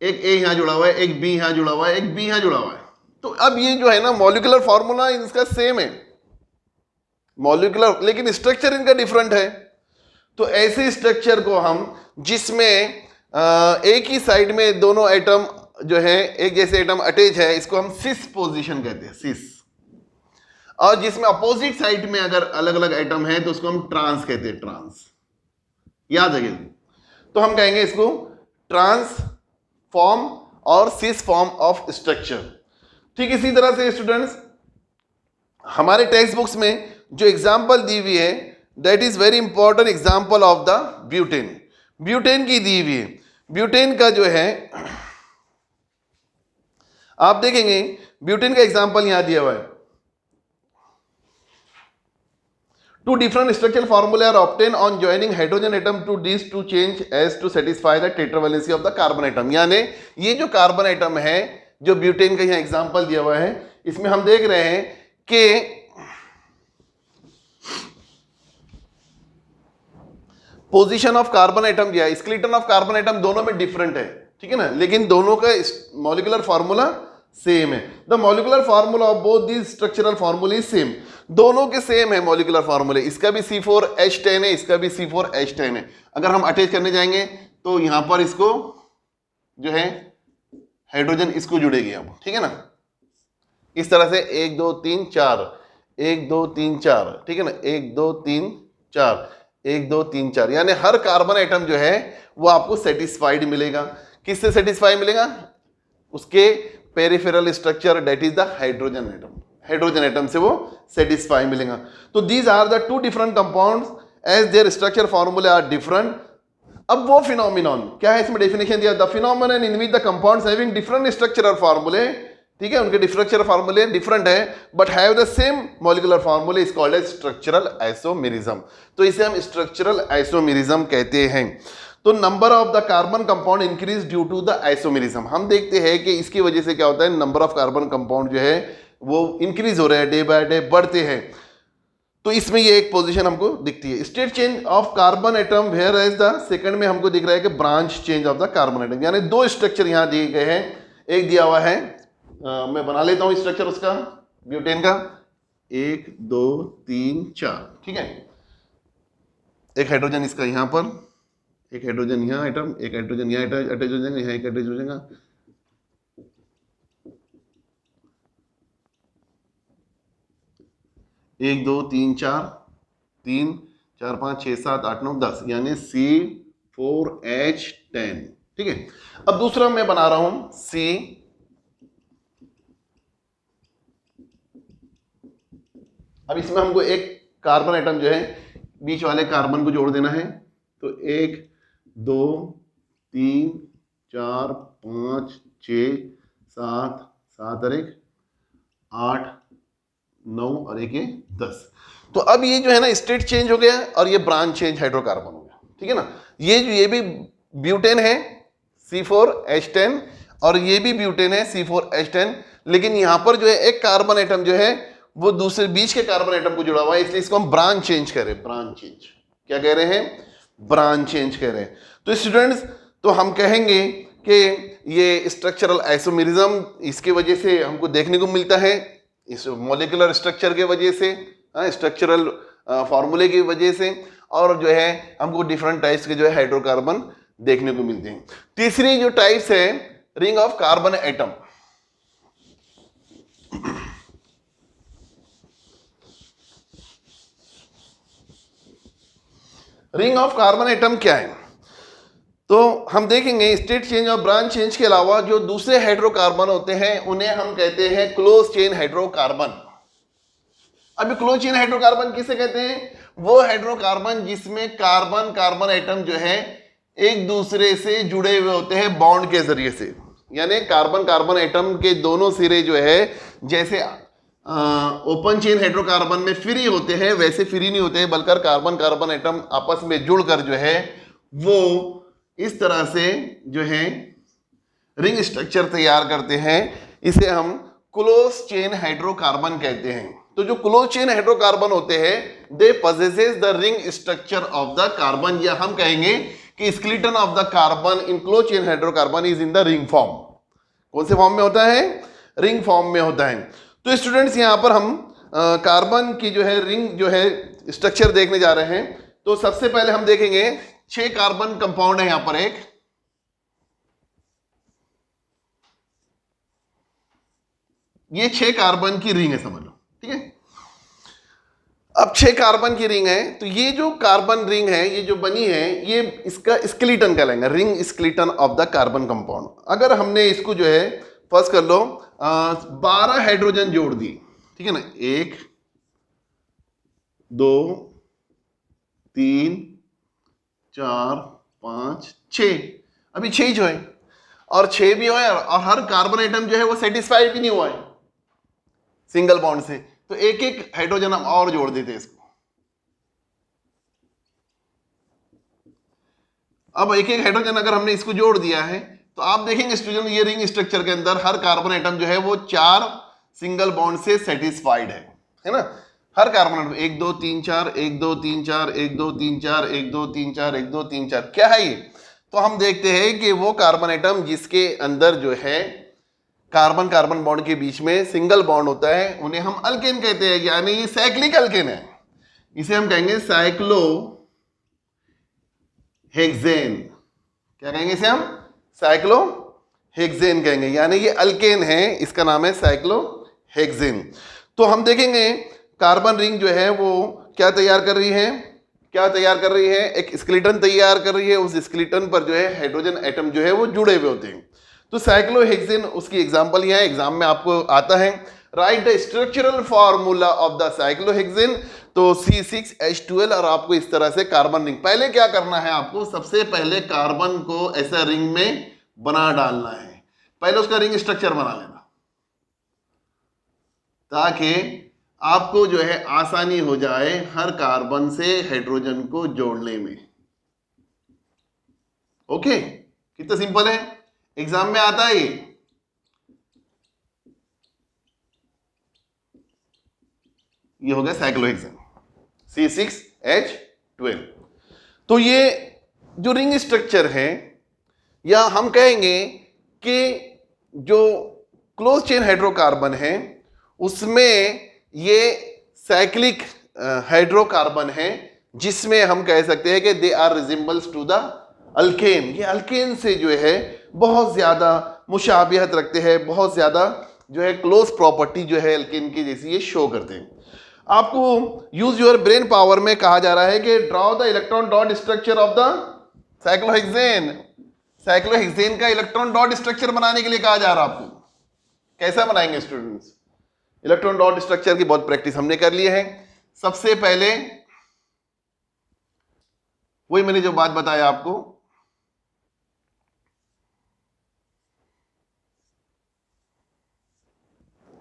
एक A यहां जुड़ा हुआ है, एक B यहां जुड़ा हुआ है, एक B यहां जुड़ा हुआ है। तो अब ये जो है ना मॉलिक्यूलर फार्मूला इनका सेम है, मॉलिक्यूलर, लेकिन स्ट्रक्चर इनका डिफरेंट है। तो ऐसे स्ट्रक्चर को हम जिसमें एक ही साइड में दोनों एटम जो है एक जैसे एटम अटैच है, इसको हम सिस पोजीशन कहते हैं, सिस। और जिसमें अपोजिट साइड में अगर अलग अलग एटम है तो उसको हम ट्रांस कहते हैं, ट्रांस। याद है? तो हम कहेंगे इसको ट्रांस फॉर्म और सिस फॉर्म ऑफ स्ट्रक्चर। ठीक इसी तरह से स्टूडेंट्स हमारे टेक्स्ट बुक्स में जो एग्जाम्पल दी हुई है, that is very important example of the butane. Butane की दी हुई है। ब्यूटेन का जो है आप देखेंगे, ब्यूटेन का एग्जांपल यहां दिया हुआ है। टू डिफरेंट स्ट्रक्चरल फार्मूले are obtain on joining hydrogen atom to this two chains as to satisfy the tetravalency of the carbon atom. यानी ये जो कार्बन एटम है, जो ब्यूटेन का यहां एग्जांपल दिया हुआ है, इसमें हम देख रहे हैं कि पोजीशन ऑफ कार्बन एटम दिया है, स्केलेटन ऑफ कार्बन एटम दोनों में डिफरेंट है, ठीक है ना, लेकिन दोनों का मॉलिक्यूलर फार्मूला सेम है। The molecular formula of both these structural फार्मूले इज सेम। दोनों के सेम है मॉलिक्यूलर फार्मूले। इसका भी C4H10 है, इसका भी C4H10 है। अगर हम अटैच करने जाएंगे तो यहां पर इसको जो है हाइड्रोजन इसको जुड़ेगी अब, ठीक है ना, इस तरह से 1 2 3 4, 1 2 3 4, ठीक है ना, 1 2 3 4, 1 2 3 4, यानी हर कार्बन एटम जो है वो आपको सेटिस्फाइड मिलेगा। किससे सेटिस्फाई मिलेगा? उसके peripheral structure, that is the hydrogen atom. Hydrogen atom से वो सेटिस्फाई मिलेगा। तो these are the two different compounds as their structure formulae are different. अब वो फिनोमिनॉन क्या है, इसमें डेफिनेशन दिया, the phenomenon in which the compounds having different structural formulae, ठीक है, उनके स्ट्रक्चरल फार्मूले डिफरेंट है but have the same molecular formulae, is called as structural isomerism. तो इसे हम स्ट्रक्चरल आइसोमेरिज्म कहते हैं। तो number of the carbon compound increase due to the isomerism. हम देखते हैं कि इसकी वजह से क्या होता है, नंबर ऑफ कार्बन कंपाउंड जो है वो इंक्रीज हो रहे हैं, डे बाय डे बढ़ते हैं। तो इसमें ये एक पोजीशन हमको दिखती है, state change of carbon atom, whereas the second में हमको दिख रहा है कि branch change of the carbon atom, यानी दो स्ट्रक्चर यहाँ दिए गए हैं। एक दिया हुआ है, मैं बना लेता हूँ स्ट्रक्चर उसका, ब्यूटेन का, 1 2 3 4, ठीक है। एक हाइड्रोजन इसका यहाँ पर, एक हाइड्रोजन यहाँ एटम, एक हाइड्रोजन यहाँ अटैच हो जाएगा, यहाँ एक अटैच हो जाएगा। एक 2 3 4, 3 4 5 6 7 8 9 10, यानी C4H10, ठीक है। अब दूसरा मैं बना रहा हूं C, अब इसमें हमको एक कार्बन एटम जो है बीच वाले कार्बन को जोड़ देना है। तो 1 2 3 4 5 6 7 7 और 1 8 9 और 1 ये 10। तो अब ये जो है ना स्टेट चेंज हो गया और ये ब्रांच चेंज हाइड्रोकार्बन हो गया, ठीक है ना। ये भी ब्यूटेन है C4H10 और ये भी ब्यूटेन है C4H10, लेकिन यहां पर जो है एक कार्बन एटम जो है वो दूसरे बीच के कार्बन एटम को जुड़ा हुआ है, इसलिए इसको हम ब्रांच चेंज कह रहे हैं। ब्रांच चेंज क्या कह रहे हैं, ब्रांच चेंज कह रहे हैं। तो स्टूडेंट्स, तो हम कहेंगे कि ये स्ट्रक्चरल आइसोमेरिज्म इसके वजह से हमको देखने को मिलता है, इस मॉलिक्यूलर स्ट्रक्चर के वजह से, स्ट्रक्चरल फॉर्मूले की वजह से, और जो है हमको डिफरेंट टाइप्स के जो है हाइड्रोकार्बन देखने को मिलते हैं। तीसरी जो टाइप्स है, ring of carbon atom. Ring of carbon atom क्या है, तो हम देखेंगे स्टेट चेंज और ब्रांच चेंज के अलावा जो दूसरे हाइड्रोकार्बन होते हैं उन्हें हम कहते हैं क्लोज चेन हाइड्रोकार्बन। अभी क्लोज चेन हाइड्रोकार्बन किसे कहते हैं, वो हाइड्रोकार्बन जिसमें कार्बन कार्बन एटम जो है एक दूसरे से जुड़े हुए होते हैं बॉन्ड के जरिए से, यानी कार्बन कार्बन एटम के दोनों सिरे जो है जैसे ओपन चेन हाइड्रोकार्बन में फ्री होते हैं वैसे फ्री नहीं होते हैं, बल्कि कार्बन कार्बन एटम आपस में जुड़कर जो है वो इस तरह से जो है रिंग स्ट्रक्चर तैयार करते हैं। इसे हम क्लोज चेन हाइड्रोकार्बन कहते हैं। तो जो क्लोज चेन हाइड्रोकार्बन होते हैं they possesses the ring structure of the carbon, या हम कहेंगे कि skeleton of the carbon in close chain hydrocarbon is in the ring form. कौन से फॉर्म में होता है, रिंग फॉर्म में होता है। तो स्टूडेंट्स, यहां पर हम कार्बन की जो है रिंग जो है स्ट्रक्चर देखने जा रहे हैं। तो सबसे पहले हम देखेंगे 6 कार्बन कंपाउंड है यहां पर, एक ये 6 कार्बन की रिंग है, समझ लो, ठीक है। अब 6 कार्बन की रिंग है, तो ये जो कार्बन रिंग है ये जो बनी है ये इसका स्केलेटन कहलाएगा, ring skeleton of the carbon compound. अगर हमने इसको जो है फर्स्ट कर लो 12 हाइड्रोजन जोड़ दी, ठीक है ना, 1 2 3 4 5 6, अभी 6 जो है और 6 भी हुआ है और हर कार्बन आइटम जो है वो सेटिस्फाइड भी नहीं हुआ है सिंगल बॉन्ड से, तो एक एक हाइड्रोजन हम और जोड़ देते हैं इसको। अब एक एक हाइड्रोजन अगर हमने इसको जोड़ दिया है तो आप देखेंगे स्टूडेंट ये रिंग स्ट्रक्चर के अंदर हर कार्बन आइटम जो है वो 4 सिंगल बॉन्ड से सेटिस्फाइड है ना। हर कार्बन आइटम 1 2 3 4 1 2 3 4 1 2 3 4 1 2 3 4 1 2 3 4, क्या है ये, तो हम देखते हैं कि वो कार्बन आइटम जिसके अंदर जो है कार्बन कार्बन बॉन्ड के बीच में सिंगल बॉन्ड होता है उन्हें हम अल्केन कहते हैं, यानी ये साइक्लिक अल्केन है। इसे हम कहेंगे साइक्लो हेक्सेन। क्या कहेंगे इसे हम, साइक्लो हेक्सेन कहेंगे, यानी ये अल्केन है, इसका नाम है साइक्लो हेक्सेन। तो हम देखेंगे कार्बन रिंग जो है वो क्या तैयार कर रही है, क्या तैयार कर रही है, एक स्केलेटन तैयार कर रही है। उस स्केलेटन पर जो है हाइड्रोजन एटम जो है वो जुड़े हुए होते हैं। तो साइक्लोहेक्सेन उसकी एग्जांपल यह है, एग्जाम में आपको आता है, right the structural formula of the cyclohexane, तो C6H12, और आपको इस तरह से कार्बन रिंग, पहले क्या करना है आपको, सबसे पहले कार्बन को ऐसा रिंग में बना डालना है, पहले उसका रिंग स्ट्रक्चर बना लेना ताकि आपको जो है आसानी हो जाए हर कार्बन से हाइड्रोजन को जोड़ने में। ओके, कितना सिंपल है, एग्जाम में आता है ये हो गया साइक्लोहेक्सेन C6H12। तो ये जो रिंग स्ट्रक्चर है, या हम कहेंगे कि जो क्लोज चेन हाइड्रोकार्बन है उसमें ये साइक्लिक हाइड्रोकार्बन है, जिसमें हम कह सकते हैं कि they are resembles to the alkane. ये अल्केन से जो है बहुत ज्यादा मुशाबिहत रखते हैं, बहुत ज्यादा जो है क्लोज प्रॉपर्टी जो है अल्केन की जैसी ये शो करते हैं। आपको यूज योर ब्रेन पावर में कहा जा रहा है कि draw the electron dot structure of the cyclohexane. Cyclohexane का इलेक्ट्रॉन डॉट स्ट्रक्चर बनाने के लिए कहा जा रहा है आपको। कैसा बनाएंगे स्टूडेंट्स? इलेक्ट्रॉन डॉट स्ट्रक्चर की बहुत प्रैक्टिस हमने कर ली है। सबसे पहले वही मैंने जो बात बताया आपको,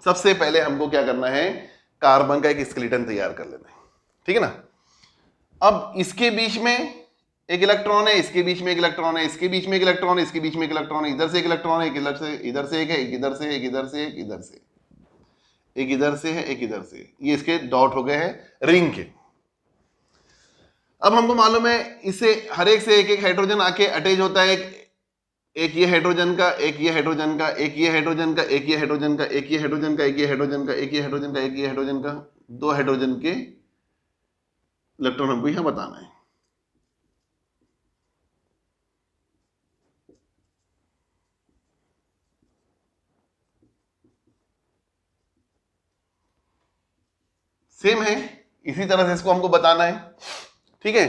सबसे पहले हमको क्या करना है, कार्बन का एक स्केलेटन तैयार कर लेना है, ठीक है ना। अब इसके बीच में एक इलेक्ट्रॉन है, इसके बीच में एक इलेक्ट्रॉन है, इसके बीच में एक इलेक्ट्रॉन है, इसके बीच में एक इलेक्ट्रॉन है, इधर से एक इलेक्ट्रॉन है, एक इधर से, इधर से एक है, एक इधर से, एक इधर से, एक इधर से, एक इधर से है, एक इधर से, ये इसके डॉट हो गए हैं रिंग के। अब हमको मालूम है इससे हर एक से एक एक हाइड्रोजन आके अटैच होता है, एक ये हाइड्रोजन का, एक ये हाइड्रोजन का, एक ये हाइड्रोजन का, एक ये हाइड्रोजन का, एक ये हाइड्रोजन का, एक ये हाइड्रोजन का, एक ये हाइड्रोजन का, एक ये हाइड्रोजन का, दो हाइड्रोजन के इलेक्ट्रॉन हमको यहां बताना है। सेम है, इसी तरह से इसको हमको बताना है, ठीक है।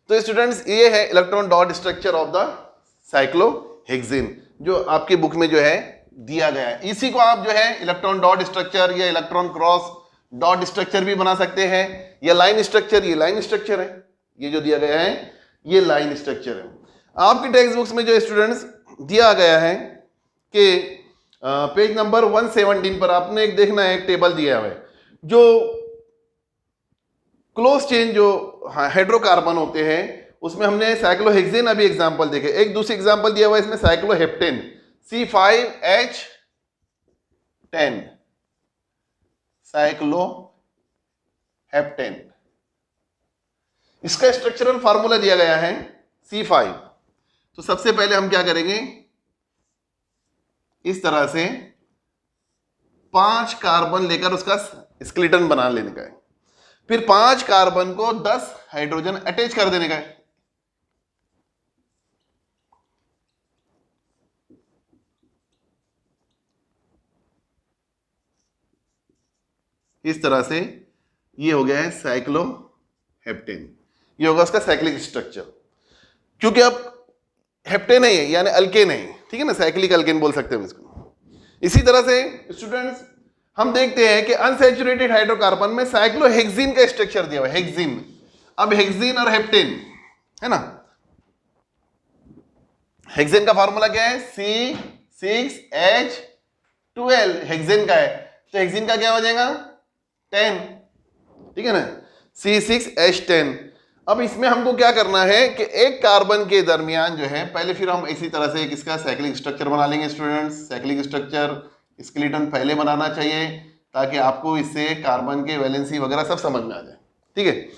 तो स्टूडेंट्स ये है electron dot structure of the cyclohexane, जो आपकी बुक में जो है दिया गया है। इसी को आप जो है इलेक्ट्रॉन डॉट स्ट्रक्चर या इलेक्ट्रॉन क्रॉस डॉट स्ट्रक्चर भी बना सकते हैं, या लाइन स्ट्रक्चर, ये लाइन स्ट्रक्चर है, ये जो दिया गया है ये लाइन स्ट्रक्चर है। आपकी टेक्स्ट बुक्स में जो स्टूडेंट्स दिया गया है कि पेज नंबर 117 पर आपने एक देखना है, एक टेबल दिया हुआ है, जो क्लोज चेन जो हाइड्रोकार्बन होते हैं उसमें हमने साइक्लोहेक्सेन अभी एग्जांपल देखे। एक दूसरी एग्जांपल दिया हुआ है इसमें साइक्लोहेप्टेन C5H10, साइक्लोहेप्टेन, इसका स्ट्रक्चरल फार्मूला दिया गया है C5। तो सबसे पहले हम क्या करेंगे, इस तरह से 5 कार्बन लेकर उसका स्केलेटन बना लेने का है, फिर 5 कार्बन को 10 हाइड्रोजन अटैच कर देने का है। इस तरह से ये हो गया है साइक्लोहेप्टेन, ये होगा उसका साइक्लिक स्ट्रक्चर। क्योंकि अब हेप्टेन है ये, यानी अल्केन है, ठीक है ना, साइक्लिक अल्केन बोल सकते हैं इसको। इसी तरह से स्टूडेंट्स हम देखते हैं कि अनसैचुरेटेड हाइड्रोकार्बन में साइक्लोहेक्सीन का स्ट्रक्चर दिया हुआ है, हेक्सीन। अब हेक्सीन और हेप्टेन है ना, हेक्सेन का फार्मूला क्या है, C6H12 हेक्सेन का है, तो हेक्सीन का क्या हो जाएगा 10, ठीक है ना, C6H10। अब इसमें हमको क्या करना है कि एक कार्बन के दरमियान जो है, पहले फिर हम इसी तरह से एक इसका साइक्लिक स्ट्रक्चर बना लेंगे स्टूडेंट्स। साइक्लिक स्ट्रक्चर स्केलेटन पहले बनाना चाहिए ताकि आपको इससे कार्बन के वैलेंसी वगैरह सब समझ में आ जाए, ठीक है।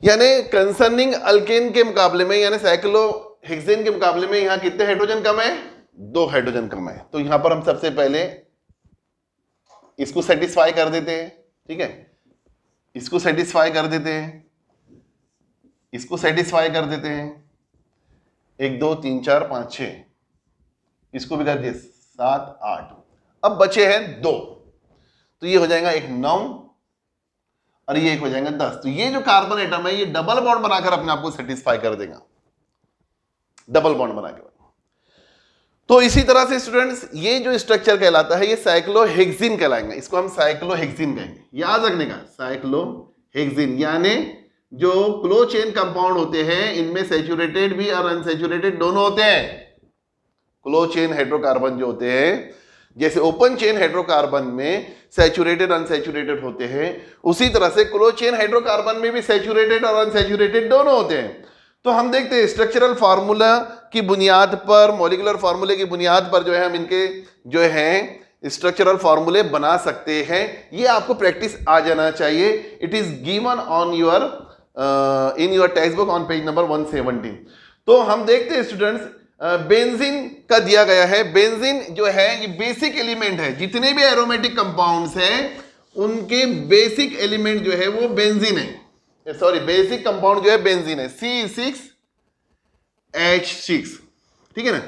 यानी कंसर्निंग अल्केन के मुकाबले में, यानी साइक्लोहेक्सेन के मुकाबले में यहाँ कितने हाइड्रोजन कम है, 2 हाइड्रोजन कम है। तो यहां पर हम सबसे पहले इसको सेटिस्फाई कर देते हैं, ठीक है, इसको सेटिस्फाई कर देते हैं, इसको सेटिस्फाई कर देते हैं, 1 2 3 4 5 6, इसको भी कर दिए 7 8, अब बचे हैं 2, तो ये हो जाएगा एक 9 और ये एक हो जाएगा 10। तो ये जो कार्बन एटम है ये डबल बॉन्ड बनाकर अपने आप को सेटिस्फाई कर देगा, डबल बॉन्ड बना के। तो इसी तरह से स्टूडेंट्स ये जो स्ट्रक्चर कहलाता है ये साइक्लोहेक्सीन कहलाएंगे, इसको हम साइक्लोहेक्सीन कहेंगे, याद रखने का, साइक्लोहेक्सीन। यानी जो क्लोज चेन कंपाउंड होते हैं इनमें सैचुरेटेड भी और अनसैचुरेटेड दोनों होते हैं। क्लोज चेन हाइड्रोकार्बन जो होते हैं, जैसे ओपन चेन हाइड्रोकार्बन में सैचुरेटेड अनसैचुरेटेड होते हैं, उसी तरह से क्लोज चेन हाइड्रोकार्बन में भी सैचुरेटेड और अनसैचुरेटेड दोनों होते हैं। तो हम देखते हैं स्ट्रक्चरल फार्मूला की बुनियाद पर, मॉलिक्यूलर फार्मूले की बुनियाद पर जो है हम इनके जो है स्ट्रक्चरल फार्मूले बना सकते हैं। ये आपको प्रैक्टिस आ जाना चाहिए। It is given on your in your text book on page number 117। तो हम देखते हैं स्टूडेंट्स, बेंजीन का दिया गया है। बेंजीन जो है ये बेसिक एलिमेंट है। जितने भी एरोमेटिक कंपाउंड्स हैं उनके बेसिक एलिमेंट जो है वो बेंजीन है, सॉरी बेसिक कंपाउंड जो है बेंजीन है, C6H6, ठीक है ना।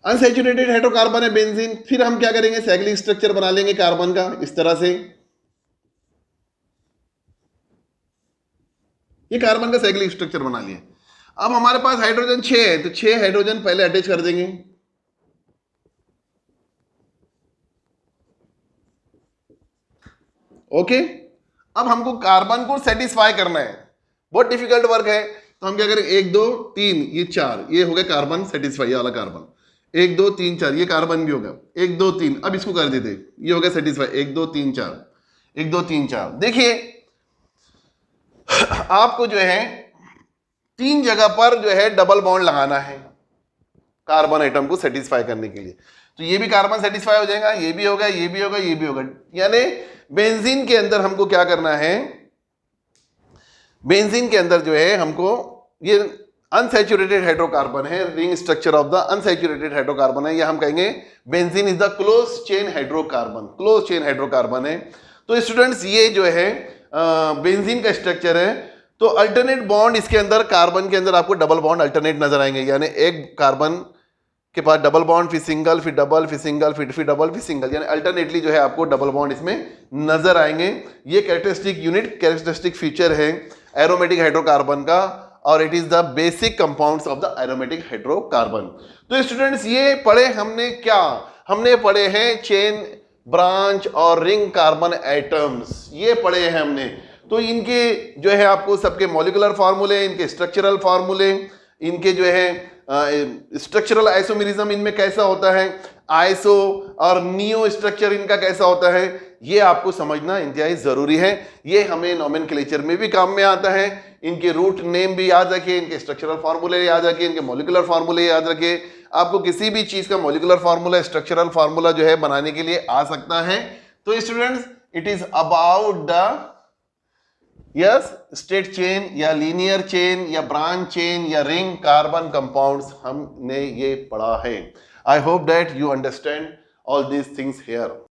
अनसैचुरेटेड हाइड्रोकार्बन है बेंजीन। फिर हम क्या करेंगे, साइक्लिक स्ट्रक्चर बना लेंगे कार्बन का इस तरह से। ये कार्बन का साइक्लिक स्ट्रक्चर बना लिया। अब हमारे पास हाइड्रोजन 6 है, तो 6 हाइड्रोजन पहले अटैच कर देंगे। ओके, अब हमको कार्बन को सेटिस्फाई करना है, बहुत डिफिकल्ट वर्क है। तो हम क्या करें, 1 2 3 ये 4, ये हो गया कार्बन सेटिस्फाई वाला कार्बन। 1 2 3 4 ये कार्बन भी होगा। 1 2 3, अब इसको कर देते, ये हो गया सेटिस्फाई। 1 2 3 4, 1 2 3 4। देखिए आपको जो है 3 जगह पर जो है डबल बॉन्ड लगाना है कार्बन एटम को सेटिस्फाई करने के लिए। तो ये भी कार्बन सेटिस्फाई हो जाएगा, ये भी होगा, ये भी होगा, ये भी होगा। यानी बेंजीन के अंदर हमको क्या करना है, बेंजीन के अंदर जो है हमको ये अनसैचुरेटेड हाइड्रोकार्बन है, ring structure of the unsaturated hydrocarbon है, या हम कहेंगे benzene is the close chain hydrocarbon, close chain hydrocarbon है। तो स्टूडेंट्स ये जो है बेंजीन का स्ट्रक्चर है। तो अल्टरनेट बॉन्ड इसके अंदर, कार्बन के अंदर आपको डबल बॉन्ड अल्टरनेट नजर आएंगे, यानी एक कार्बन के पास डबल बॉन्ड, फिर सिंगल, फिर डबल, फिर सिंगल, फिर डबल, फिर सिंगल, यानी अल्टरनेटली जो है आपको डबल बॉन्ड इसमें नजर आएंगे। ये कैरेक्टरिस्टिक यूनिट, कैरेक्टरिस्टिक फीचर है एरोमेटिक हाइड्रोकार्बन का, और it is the basic compounds of the aromatic hydrocarbon. तो स्टूडेंट्स ये पढ़े हमने क्या, हमने पढ़े हैं चेन, ब्रांच और रिंग कार्बन एटम्स, ये पढ़े हैं हमने। तो इनके जो है आपको सबके मॉलिक्यूलर फार्मूले, इनके स्ट्रक्चरल फार्मूले, इनके जो है स्ट्रक्चरल आइसोमेरिज्म इनमें कैसा होता है, आइसो और नियो स्ट्रक्चर इनका कैसा होता है, ये आपको समझना इंतहाई जरूरी है। ये हमें नोमेनक्लेचर में भी काम में आता है। इनके रूट नेम भी याद रखिए, इनके स्ट्रक्चरल फार्मूले याद रखिए, इनके मॉलिक्यूलर फार्मूले याद रखिए। आपको किसी भी चीज का मॉलिक्यूलर फार्मूला, स्ट्रक्चरल फार्मूला जो है बनाने के लिए आ सकता है। तो students it is about the yes straight chain या लीनियर चेन या ब्रांच चेन या रिंग कार्बन कंपाउंड्स हमने ये पढ़ा है। I hope that you understand all these things here.